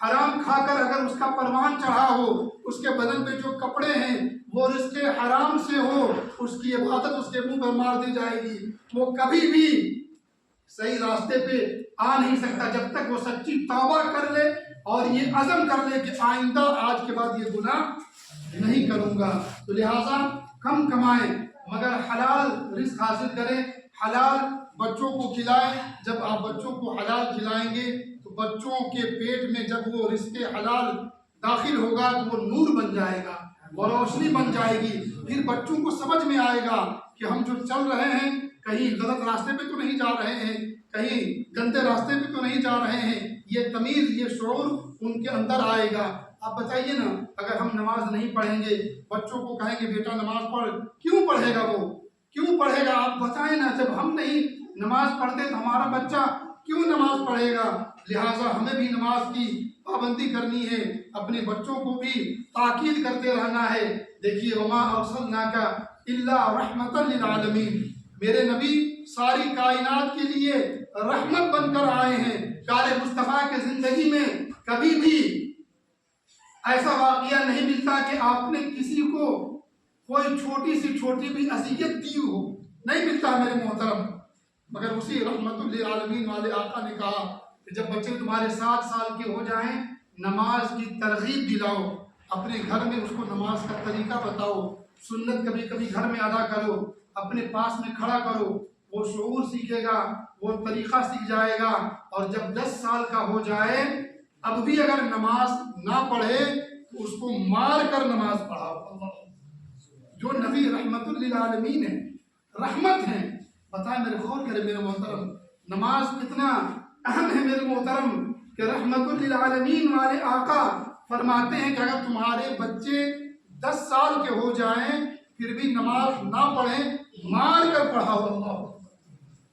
حرام کھا کر اگر اس کا پروان چڑھا ہو، اس کے بدن پہ جو کپڑے ہیں وہ رزق حرام سے ہو، اس کی عبادت اس کے منہ پر مار دی جائے گی، وہ کبھی بھی صحیح راستے پہ آ نہیں سکتا جب تک وہ سچی توبہ کر لے اور یہ عزم کر لے کہ آئندہ آج کے بعد یہ گناہ نہیں کروں گا۔ تو لہٰذا کم کمائیں مگر حلال رزق حاصل کریں، حلال بچوں کو کھلائیں۔ جب آپ بچوں کو حلال کھلائیں گے تو بچوں کے پیٹ میں جب وہ رزق حلال داخل ہوگا تو وہ نور بن جائے گا، وہ روشنی بن جائے گی۔ پھر بچوں کو سمجھ میں آئے گا کہ ہم جو چل رہے ہیں کہیں غلط راستے پہ تو نہیں جا رہے ہیں، کہیں گندے راستے پہ تو نہیں جا رہے ہیں۔ یہ تمیز، یہ شعور ان کے اندر آئے گا۔ آپ بتائیے نا، اگر ہم نماز نہیں پڑھیں گے، بچوں کو کہیں گے بیٹا نماز پڑھ، کیوں پڑھے گا؟ وہ کیوں پڑھے گا؟ آپ بتائیں نا، جب ہم نہیں نماز پڑھتے تو ہمارا بچہ کیوں نماز پڑھے گا؟ لہٰذا ہمیں بھی نماز کی پابندی کرنی ہے، اپنے بچوں کو بھی تاکید کرتے رہنا ہے۔ دیکھیے وما ارسلناک الا رحمتا للعالمین، میرے نبی ساری کائنات کے لیے رحمت بن کر آئے ہیں۔ پیارے مصطفیٰ کے زندگی میں کبھی بھی ایسا واقعہ نہیں ملتا کہ آپ نے کسی کو کوئی چھوٹی سی چھوٹی بھی اذیت دی ہو، نہیں ملتا میرے محترم۔ مگر اسی رحمت للعالمین والے آقا نے کہا کہ جب بچے تمہارے 7 سال کے ہو جائیں نماز کی ترغیب دلاؤ، اپنے گھر میں اس کو نماز کا طریقہ بتاؤ، سنت کبھی کبھی گھر میں ادا کرو، اپنے پاس میں کھڑا کرو، وہ شعور سیکھے گا، وہ طریقہ سیکھ جائے گا۔ اور جب 10 سال کا ہو جائے اب بھی اگر نماز نہ پڑھے تو اس کو مار کر نماز پڑھاؤ۔ جو نبی رحمت للعالمین ہے، رحمت ہے، بتائیں میرے غور کرے میرے محترم، نماز کتنا اہم ہے میرے محترم کہ رحمت للعالمین والے آقا فرماتے ہیں کہ اگر تمہارے بچے 10 سال کے ہو جائیں پھر بھی نماز نہ پڑھیں، مار کر پڑھاؤ۔ اللہ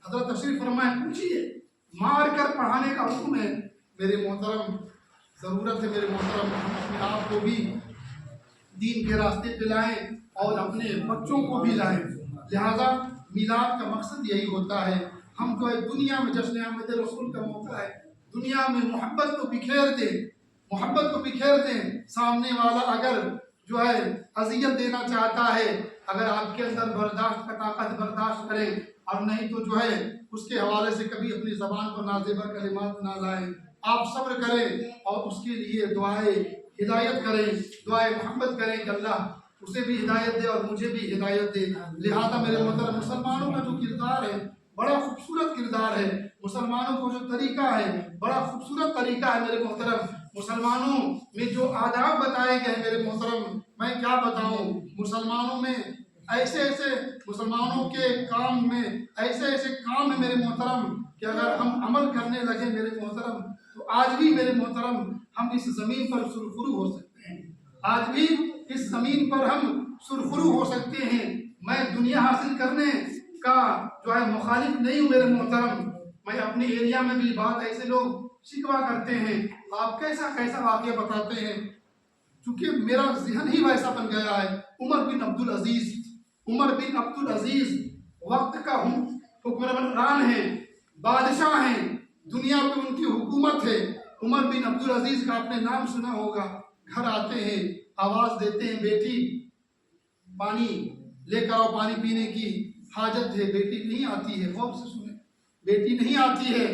حضرت تشریف فرمائیں، پوچھیے، مار کر پڑھانے کا حکم ہے۔ میرے محترم ضرورت ہے میرے محترم ہم اپنے آپ کو بھی دین کے راستے پہ لائیں اور اپنے بچوں کو بھی لائیں۔ لہٰذا میلاد کا مقصد یہی ہوتا ہے، ہم کو دنیا میں جشن آمد رسول کا موقع ہے، دنیا میں محبت کو بکھیر دیں، محبت کو بکھیر دیں۔ سامنے والا اگر جو ہے اذیت دینا چاہتا ہے، اگر آپ کے اندر برداشت کا طاقت برداشت کریں، اور نہیں تو جو ہے اس کے حوالے سے کبھی اپنی زبان پر نازیبہ کلمات نہ لائیں، آپ صبر کریں اور اس کے لیے دعائے ہدایت کریں، دعائے محبت کریں کہ اللہ اسے بھی ہدایت دے اور مجھے بھی ہدایت دے۔ لہذا میرے محترم مسلمانوں کا جو کردار ہے بڑا خوبصورت کردار ہے، مسلمانوں کو جو طریقہ ہے بڑا خوبصورت طریقہ ہے میرے محترم۔ مسلمانوں میں جو آداب بتائے گئے ہیں میرے محترم، میں کیا بتاؤں، مسلمانوں میں ایسے مسلمانوں کے کام میں ایسے کام ہیں میرے محترم کہ اگر ہم عمل کرنے لگے میرے محترم تو آج بھی میرے محترم ہم اس زمین پر سرخرو ہو سکتے ہیں، آج بھی اس زمین پر ہم سرخرو ہو سکتے ہیں۔ میں دنیا حاصل کرنے کا جو ہے مخالف نہیں ہوں میرے محترم، میں اپنے ایریا میں بھی بات ایسے لوگ شکوا کرتے ہیں، آپ کیسا واقعہ بتاتے ہیں، چونکہ میرا ذہن ہی ویسا بن گیا ہے۔ عمر بن عبد العزیز وقت کا حکمران ہیں، بادشاہ ہیں، دنیا پہ ان کی حکومت ہے۔ عمر بن عبد العزیز کا آپ نے نام سنا ہوگا، گھر آتے ہیں، آواز دیتے ہیں، بیٹی پانی لے کر آؤ، پانی پینے کی حاجت ہے، بیٹی نہیں آتی ہے، غور سے سنیں، بیٹی نہیں آتی ہے۔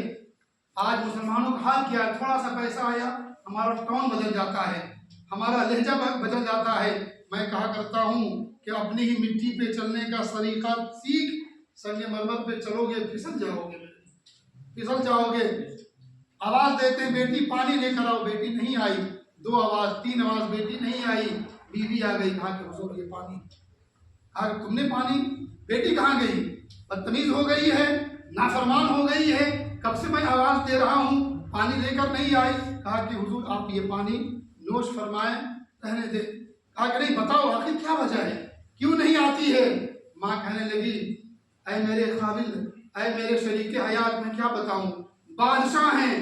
آج مسلمانوں کا حال کیا ہے، تھوڑا سا پیسہ آیا ہمارا ٹون بدل جاتا ہے، ہمارا لہجہ بدل جاتا ہے۔ میں کہا کرتا ہوں کہ اپنی ہی مٹی پہ چلنے کا طریقہ سیکھ، سنگ مرمر پہ چلو گے پھسل جاؤ گے۔ آواز دیتے ہیں بیٹی پانی لے کر آؤ، بیٹی نہیں آئی، 2 آواز 3 آواز، بیٹی نہیں آئی، بیوی آ گئی، کہا کہ حضور یہ پانی، کہا کہ تم نے پانی، بیٹی کہاں گئی؟ بدتمیز ہو گئی ہے، نافرمان ہو گئی ہے، کب سے میں آواز دے رہا ہوں پانی لے کر نہیں آئی۔ کہا کہ حضور آپ یہ پانی نوش فرمائیں، رہنے دے۔ کہا کہ نہیں، بتاؤ آخر کیا وجہ ہے، کیوں نہیں آتی ہے؟ ماں کہنے لگی اے میرے قابل، اے میرے شریک حیات، میں کیا بتاؤں، بادشاہ ہیں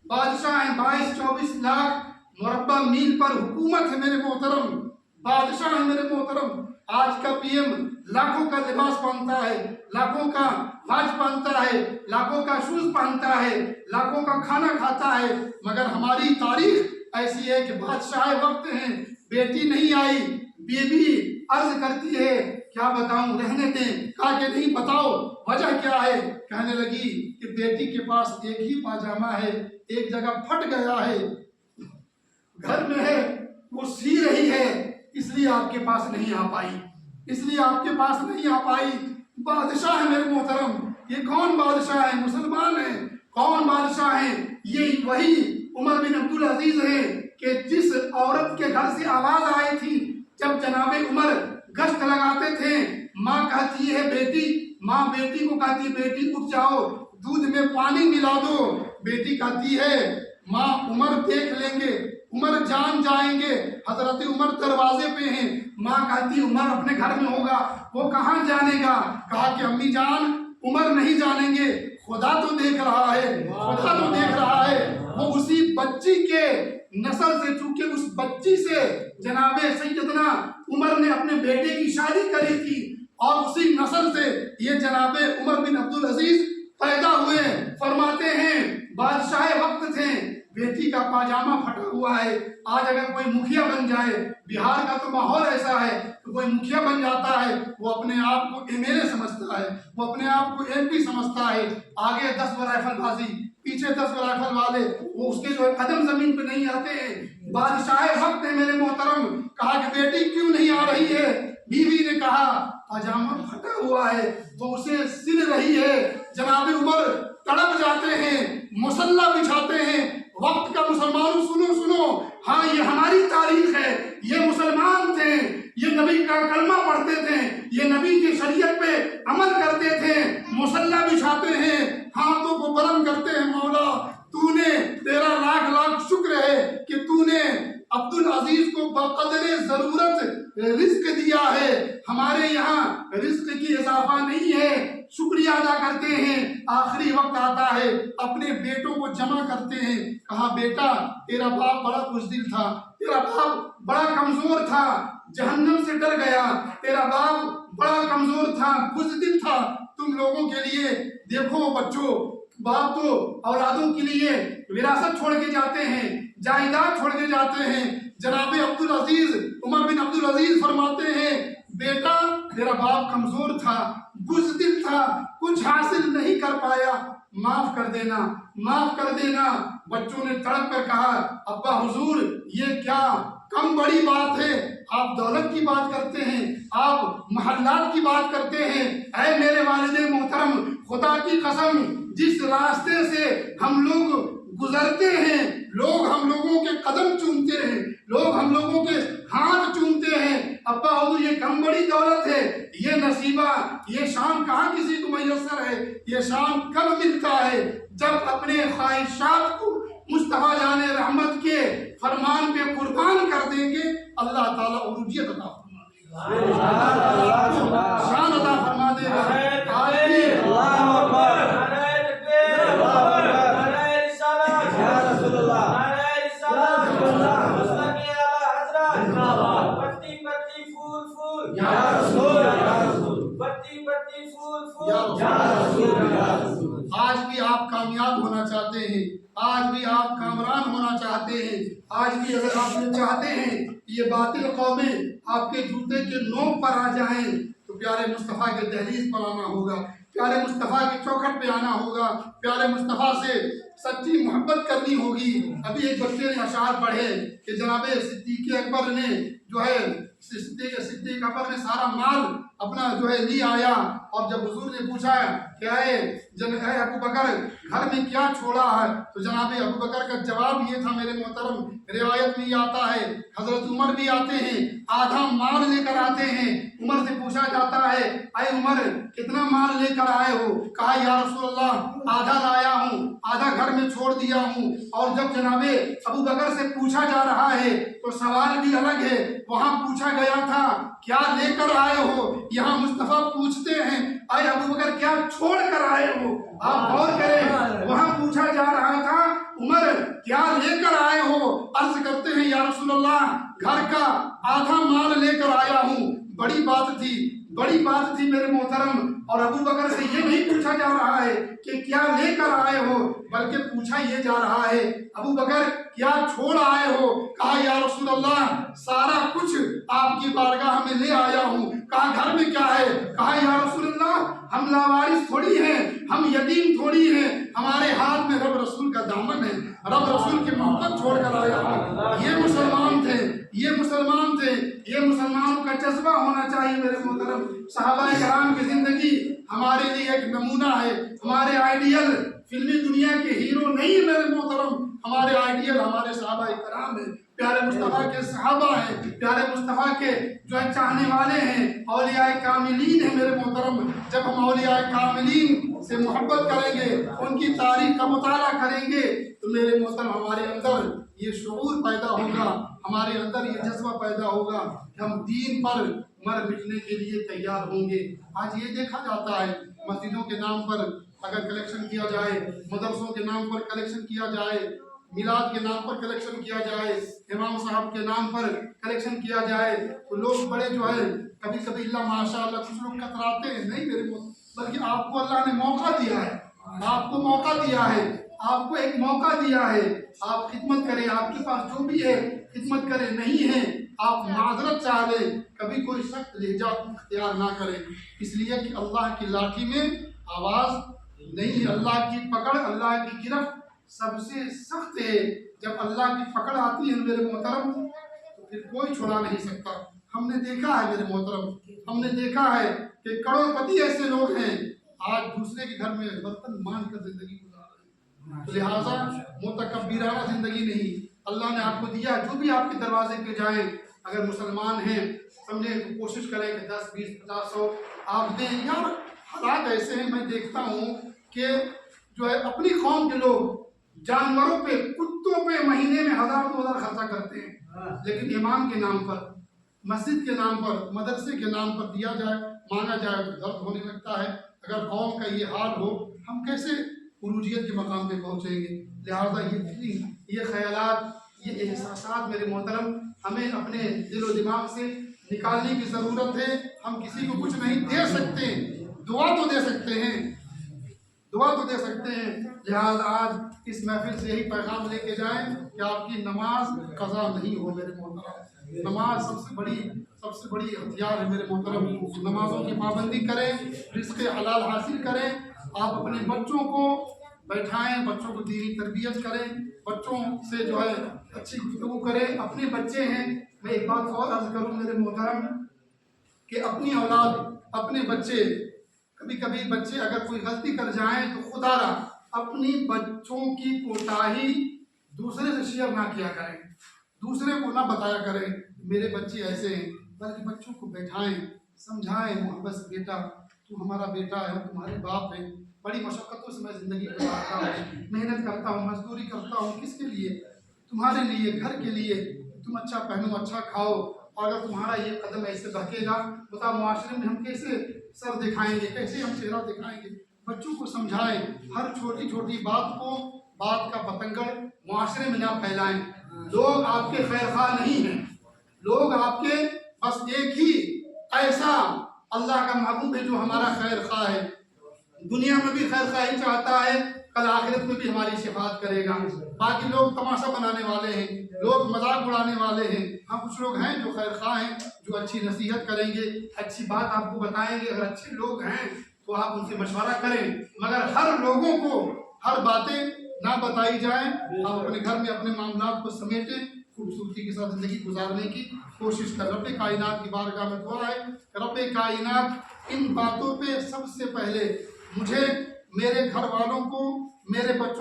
22-24 لاکھ مربع میل پر حکومت ہے میرے محترم، بادشاہ ہے میرے محترم۔ آج کا پی ایم لاکھوں کا لباس پہنتا ہے، لاکھوں کا واچ پہنتا ہے، لاکھوں کا شوز پہنتا ہے، لاکھوں کا کھانا کھاتا ہے، مگر ہماری تاریخ ایسی ہے کہ بادشاہ وقت ہیں، بیٹی نہیں آئی، بیوی عرض کرتی ہے کیا بتاؤں، رہنے دیں، کہا کہ نہیں بتاؤ وجہ کیا ہے، کہنے لگی کہ بیٹی کے پاس ایک ہی پاجامہ ہے، ایک جگہ پھٹ گیا ہے، گھر میں ہے، وہ سی رہی ہے، اس لیے آپ کے پاس نہیں آ پائی، اس لیے آپ کے پاس نہیں آ پائی۔ بادشاہ ہے میرے محترم، یہ کون بادشاہ ہے؟ مسلمان ہے، کون بادشاہ ہے؟ یہ وہی عمر بن عبدالعزیز ہے کہ جس عورت کے گھر سے آواز آئی تھی جب جناب عمر گشت لگاتے تھے، ماں کہتی ہے بیٹی، ماں بیٹی کو کہتی ہے بیٹی اٹھ جاؤ، دودھ میں پانی ملا دو، بیٹی کہتی ہے ماں عمر دیکھ لیں گے، عمر جان جائیں گے، حضرت عمر دروازے پہ ہیں، ماں کہتی عمر اپنے گھر میں ہوگا، وہ کہاں جانے گا؟ کہا کہ امی جان عمر نہیں جانیں گے، خدا تو دیکھ رہا ہے، خدا تو دیکھ رہا ہے۔ وہ اسی بچی کے نسل سے، چونکہ اس بچی سے جناب سیدنا عمر نے اپنے بیٹے کی شادی کری تھی، اور اسی نسل سے یہ جناب عمر بن عبدالعزیز پیدا ہوئے۔ فرماتے ہیں بادشاہ وقت تھے، بیٹی کا پاجامہ پھٹا ہوا ہے۔ آج اگر کوئی مکھیا بن جائے، بہار کا تو ماحول ایسا ہے کہ کوئی مکھیا بن جاتا ہے، وہ اپنے آپ کو ایم ایل اے سمجھتا ہے، وہ اپنے آپ کو ایم پی سمجھتا ہے، آگے 10 رائفل بازی، پیچھے 10 رائفل والے، وہ اس کے جو قدم زمین پہ نہیں آتے ہیں۔ بادشاہ وقت ہے میرے محترم، کہا کہ بیٹی کیوں نہیں آ رہی ہے؟ بیوی نے کہا پاجامہ پھٹا ہوا ہے، وہ اسے سل رہی ہے۔ جناب عمر تڑپ جاتے ہیں، مصلح بچھاتے ہیں، وقت کا مسلمانوں سنو سنو، ہاں یہ ہماری تاریخ ہے، یہ مسلمان تھے، یہ نبی کا کلمہ پڑھتے تھے، یہ نبی کی شریعت پہ عمل کرتے تھے، مصلح بچھاتے ہیں، ہاتھوں کو بلند کرتے ہیں، مولا تو نے، تیرا لاکھ لاکھ شکر ہے کہ تو نے عبدالعزیز کو بقدر ضرورت رزق دیا ہے، ہمارے یہاں رزق کی اضافہ نہیں ہے، شکریہ ادا کرتے ہیں۔ آخری وقت آتا ہے، اپنے بیٹوں کو جمع کرتے ہیں، کہا بیٹا تیرا باپ بڑا بزدل تھا، تیرا باپ بڑا کمزور تھا، جہنم سے ڈر گیا، تیرا باپ بڑا کمزور تھا، بزدل تھا، تم لوگوں کے لیے دیکھو بچوں، باپ تو اولادوں کے لیے وراثت چھوڑ کے جاتے ہیں، جائیداد چھوڑ کے جاتے ہیں۔ جناب عبدالعزیز عمر بن عبدالعزیز فرماتے ہیں بیٹا تیرا باپ کمزور تھا، بزدل تھا، کچھ حاصل نہیں کر پایا، معاف کر دینا، معاف کر دینا۔ بچوں نے تڑپ کر کہا ابا حضور یہ کیا کم بڑی بات ہے، آپ دولت کی بات کرتے ہیں، آپ محلات کی بات کرتے ہیں، اے میرے والد محترم خدا کی قسم جس راستے سے ہم لوگ گزرتے ہیں، لوگ ہم لوگوں کے قدم چومتے ہیں، لوگ ہم لوگوں کے ہاتھ چومتے ہیں، ابا حضور یہ کم بڑی دولت ہے، یہ نصیبہ، یہ شان کہاں کسی کو میسر ہے، یہ شان کب ملتا ہے جب اپنے خواہشات کو مصطفیٰ جان رحمت کے فرمان پہ قربان کر دیں گے، اللہ تعالیٰ عروجیت عطا فرما دے گا، شان عطا فرما دے گا۔ آج بھی آپ کامیاب ہونا چاہتے ہیں، آج بھی آپ کامران ہونا چاہتے ہیں، آج بھی اگر آپ یہ چاہتے ہیں یہ باطل قومیں آپ کے جوتے کے نوک پر آ جائیں تو پیارے مصطفیٰ کے دہلیز پر آنا ہوگا، پیارے مصطفیٰ کی چوکھٹ پہ آنا ہوگا، پیارے مصطفیٰ سے سچی محبت کرنی ہوگی۔ ابھی ایک بچے نے اشعار پڑھے کہ جناب صدیق اکبر نے جو ہے صدیق اکبر نے سارا مال اپنا جو ہے لی آیا، اور جب حضور نے پوچھا کہ اے ابو بکر گھر میں کیا چھوڑا ہے تو جناب ابو بکر کا جواب یہ تھا میرے محترم، روایت میں یہ آتا ہے، حضرت عمر بھی آتے ہیں آدھا مال لے کر آتے ہیں، عمر سے پوچھا جاتا ہے اے عمر کتنا مال لے کر آئے ہو؟ کہا یا رسول اللہ آدھا لایا ہوں، آدھا گھر میں چھوڑ دیا ہوں۔ اور جب جناب ابو بکر سے پوچھا جا رہا ہے تو سوال بھی الگ ہے، وہاں پوچھا گیا تھا کیا لے کر آئے ہو، یہاں مصطفیٰ پوچھتے ہیں اے ابو بکر کیا چھوڑ کر آئے ہو؟ آپ غور کریں، وہاں پوچھا جا رہا تھا عمر کیا لے کر آئے ہو؟ عرض کرتے ہیں یا رسول اللہ گھر کا آدھا مال لے کر آیا ہوں۔ بڑی بات تھی، بڑی بات تھی میرے محترم، اور ابو بکر سے یہ نہیں پوچھا جا رہا ہے کہ کیا لے کر آئے ہو، بلکہ پوچھا یہ جا رہا ہے ابو بکر کیا چھوڑ آئے ہو؟ کہا یا رسول اللہ سارا کچھ آپ کی بارگاہ میں لے آیا ہوں۔ کہا گھر میں کیا ہے؟ کہا یا رسول اللہ ہم لاوارث تھوڑی ہیں، ہم یتیم تھوڑی ہیں، ہمارے ہاتھ میں رب رسول کا دامن ہے، رب رسول کی محبت چھوڑ کر آیا ہوں۔ یہ مسلمان تھے، یہ مسلمان تھے، یہ مسلمانوں کا جذبہ ہونا چاہیے میرے محترم۔ صحابہ کرام کی زندگی ہمارے لیے ایک نمونہ ہے، ہمارے آئیڈیل فلمی دنیا کے ہیرو نہیں میرے محترم، ہمارے آئیڈیل ہمارے صحابہ کرام ہیں، پیارے مصطفیٰ کے صحابہ ہیں، پیارے مصطفیٰ کے جو ہے چاہنے والے ہیں، اولیاء کاملین ہیں میرے محترم۔ جب ہم اولیاء کاملین سے محبت کریں گے، ان کی تاریخ کا مطالعہ کریں گے تو میرے محترم ہمارے اندر یہ شعور پیدا ہوگا، ہمارے اندر یہ جذبہ پیدا ہوگا کہ ہم دین پر مر مٹنے کے لیے تیار ہوں گے۔ آج یہ دیکھا جاتا ہے مسجدوں کے نام پر اگر کلیکشن کیا جائے، مدرسوں کے نام پر کلیکشن کیا جائے، میلاد کے نام پر کلیکشن کیا جائے، امام صاحب کے نام پر کلیکشن کیا جائے تو لوگ بڑے جو ہے کبھی کبھی اللہ ماشاء اللہ کچھ لوگ کتراتے ہیں، نہیں میرے بلکہ آپ کو اللہ نے موقع دیا ہے، آپ کو موقع دیا ہے، آپ کو ایک موقع دیا ہے، آپ خدمت کریں، آپ کے پاس جو بھی ہے خدمت کریں، نہیں ہے آپ معذرت چاہ لیں، کبھی کوئی سخت لہجہ اختیار نہ کریں، اس لیے کہ اللہ کی لاٹھی میں آواز نہیں ہے، اللہ کی پکڑ، اللہ کی گرفت سب سے سخت ہے۔ جب اللہ کی پکڑ آتی ہے میرے محترم تو پھر کوئی چھڑا نہیں سکتا۔ ہم نے دیکھا ہے میرے محترم، ہم نے دیکھا ہے کہ کروڑ پتی ایسے لوگ ہیں آج دوسرے کے گھر میں برتن مان کر زندگی گزار رہے ہیں، لہٰذا متکبرانہ زندگی نہیں۔ اللہ نے آپ کو دیا، جو بھی آپ کے دروازے پہ جائیں، اگر مسلمان ہیں سمجھیں تو کوشش کریں کہ 10 20 50 100 آپ دیں۔ یار حالات ایسے ہیں، میں دیکھتا ہوں کہ جو ہے اپنی قوم کے لوگ جانوروں پہ، کتوں پہ مہینے میں 1000 2000 خرچہ کرتے ہیں، لیکن امام کے نام پر، مسجد کے نام پر، مدرسے کے نام پر دیا جائے، مانگا جائے تو درد ہونے لگتا ہے۔ اگر قوم کا یہ حال ہو ہم کیسے عروجیت کے مقام پہ پہنچیں گے؟ لہٰذا یہ فیلنگ، یہ خیالات، یہ احساسات میرے محترم ہمیں اپنے دل و دماغ سے نکالنے کی ضرورت ہے۔ ہم کسی کو کچھ نہیں دے سکتے، دعا تو دے سکتے ہیں، دعا تو دے سکتے ہیں۔ لہٰذا آج اس محفل سے یہی پیغام لے کے جائیں کہ آپ کی نماز قضا نہیں ہو میرے محترم۔ نماز سب سے بڑی ہتھیار ہے میرے محترم۔ نمازوں کی پابندی کریں، رزق حلال حاصل کریں، آپ اپنے بچوں کو بیٹھائیں، بچوں کو دینی تربیت کریں، بچوں سے جو ہے اچھی گفتگو کریں۔ اپنے بچے ہیں، میں ایک بات اور عرض کروں میرے محترم کہ اپنی اولاد، اپنے بچے، کبھی کبھی بچے اگر کوئی غلطی کر جائیں تو خدا را اپنی بچوں کی کوتاہی دوسرے سے شیئر نہ کیا کریں، دوسرے کو نہ بتایا کریں میرے بچے ایسے ہیں، بلکہ بچوں کو بیٹھائیں، سمجھائیں محبت سے، بیٹا تو ہمارا بیٹا ہے، ہم تمہارے باپ ہیں، بڑی مشقتوں سے میں زندگی گزارتا ہوں، محنت کرتا ہوں، مزدوری کرتا ہوں، کس کے لیے؟ تمہارے لیے، گھر کے لیے، تم اچھا پہنو، اچھا کھاؤ، اور اگر تمہارا یہ قدم ایسے بہکے گا بتا معاشرے میں ہم کیسے سر دکھائیں گے، کیسے ہم چہرہ دکھائیں گے؟ بچوں کو سمجھائیں، ہر چھوٹی چھوٹی بات کا پتنگڑ معاشرے میں نہ پھیلائیں۔ لوگ آپ کے خیر خواہ نہیں ہیں، لوگ آپ کے بس ایک ہی ایسا اللہ کا محبوب ہے جو ہمارا خیر خواہ ہے، دنیا میں بھی خیر خواہی چاہتا ہے، کل آخرت میں بھی ہماری شفاعت کرے گا۔ باقی لوگ تماشا بنانے والے ہیں، لوگ مذاق اڑانے والے ہیں، ہاں کچھ لوگ ہیں جو خیر خواہ ہیں، جو اچھی نصیحت کریں گے، اچھی بات آپ کو بتائیں گے۔ اگر اچھے لوگ ہیں تو آپ ان سے مشورہ کریں، مگر ہر لوگوں کو ہر باتیں نہ بتائی جائیں۔ آپ اپنے گھر میں اپنے معاملات کو سمیٹیں، خوبصورتی کے ساتھ زندگی گزارنے کی کوشش کریں۔ رب کائنات کی بارگاہ میں دعا ہے کہ رب کائنات ان باتوں پہ سب سے پہلے مجھے، میرے گھر والوں کو، میرے بچوں